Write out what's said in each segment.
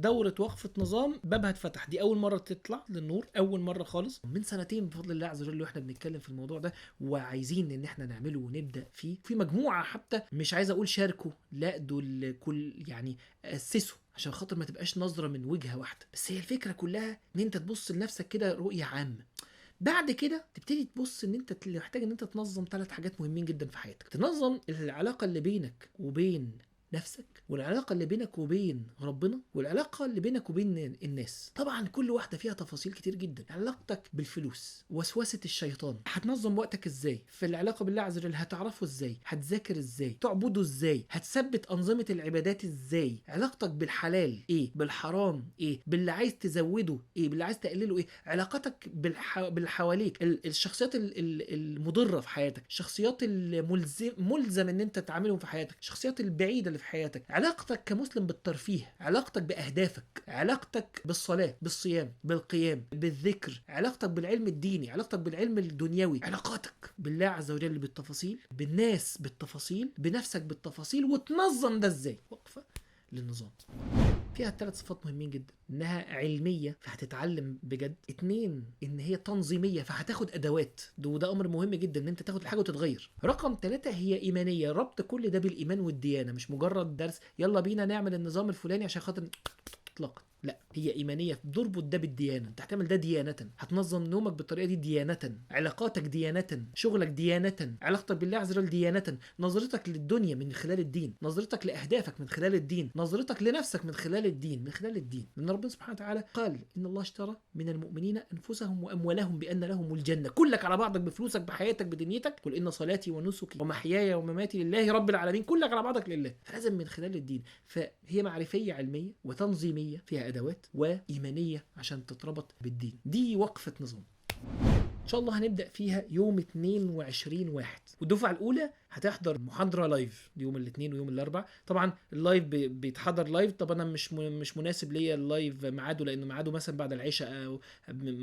دورة وقفة نظام بابها اتفتح، دي اول مرة تطلع للنور، اول مرة خالص من سنتين بفضل الله عز وجل، واحنا بنتكلم في الموضوع ده وعايزين ان احنا نعمله ونبدأ فيه في مجموعة، حتى مش عايز اقول شاركوا، لا دول كل يعني اسسوا عشان خاطر ما تبقاش نظرة من وجهة واحدة، بس هي الفكرة كلها ان انت تبص لنفسك كده رؤية عامة. بعد كده تبتدي تبص ان انت محتاج ان انت تنظم 3 حاجات مهمين جدا في حياتك. تنظم العلاقة اللي بينك وبين نفسك، والعلاقة اللي بينك وبين ربنا، والعلاقة اللي بينك وبين الناس. طبعا كل واحدة فيها تفاصيل كتير جدا. علاقتك بالفلوس، وسوسة الشيطان، هتنظم وقتك ازاي؟ في العلاقة بالله عز وجل هتعرفه ازاي؟ هتذاكر ازاي؟ تعبده ازاي؟ هتثبت أنظمة العبادات ازاي؟ علاقتك بالحلال ايه؟ بالحرام ايه؟ باللي عايز تزوده ايه؟ باللي عايز تقلله ايه؟ علاقتك باللي حواليك، الشخصيات المضرة في حياتك، الشخصيات ملزم ان انت تتعاملهم في حياتك، الشخصيات البعيدة اللي في حياتك، علاقتك كمسلم بالترفيه، علاقتك بأهدافك، علاقتك بالصلاة، بالصيام، بالقيام، بالذكر، علاقتك بالعلم الديني، علاقتك بالعلم الدنيوي، علاقاتك بالله عز وجل بالتفاصيل، بالناس بالتفاصيل، بنفسك بالتفاصيل. وتنظم ده ازاي؟ وقفة للنظام. فيها 3 صفات مهمين جدا: انها علميه فهتتعلم بجد، 2 ان هي تنظيميه فهتاخد ادوات، وده امر مهم جدا ان انت تاخد الحاجه وتتغير، رقم 3 هي ايمانيه، ربط كل ده بالايمان والديانه، مش مجرد درس يلا بينا نعمل النظام الفلاني عشان خاطر اطلاقا، لا هي ايمانيه، بتربط ده بالديانه، انت هتعمل ده ديانه، هتنظم نومك بالطريقه دي ديانه، علاقاتك ديانه، شغلك ديانه، علاقتك بالله عز وجل ديانه، نظرتك للدنيا من خلال الدين، نظرتك لاهدافك من خلال الدين، نظرتك لنفسك من خلال الدين، من خلال الدين. لان ربنا سبحانه وتعالى قال ان الله اشترى من المؤمنين انفسهم واموالهم بان لهم الجنه، كلك على بعضك بفلوسك بحياتك بدنيتك، قل ان صلاتي ونسكي ومحياي ومماتي لله رب العالمين، كلك على بعضك لله، فلازم من خلال الدين. فهي معرفيه علميه وتنظيميه فيها ادوات، وايمانيه عشان تتربط بالدين. دي وقفه نظام ان شاء الله هنبدا فيها يوم 22/1، والدفعه الاولى هتحضر محاضره لايف يوم الاثنين ويوم الاربع. طبعا اللايف بيتحضر لايف، طب انا مش مناسب ليا اللايف ميعاده، لانه ميعاده مثلا بعد العشاء، او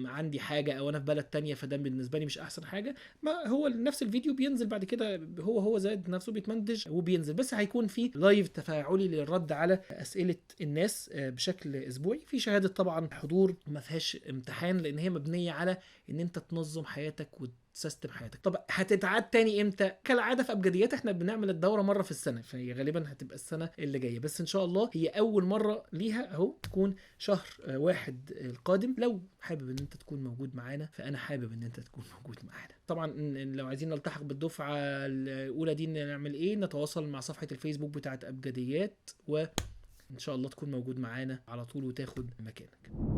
عندي حاجه، او انا في بلد تانية، فده بالنسبه لي مش احسن حاجه. ما هو نفس الفيديو بينزل بعد كده، هو زائد نفسه بيتمنتج وبينزل، بس هيكون في لايف تفاعلي للرد على اسئله الناس بشكل اسبوعي، في شهاده طبعا حضور ما فيهاش امتحان، لان هي مبنيه على ان انت تنظم حياتك وتسيستم حياتك. طب هتتعاد تاني امتى؟ كالعاده في ابجديات احنا بنعمل الدوره مره في السنه، فهي غالبا هتبقى السنه اللي جايه، بس ان شاء الله هي اول مره ليها اهو، تكون شهر 1 القادم. لو حابب ان انت تكون موجود معانا، فانا حابب ان انت تكون موجود معانا. طبعا لو عايزين نلتحق بالدفعه الاولى دي نعمل ايه؟ نتواصل مع صفحه الفيسبوك بتاعه ابجديات، وان شاء الله تكون موجود معانا على طول وتاخد مكانك.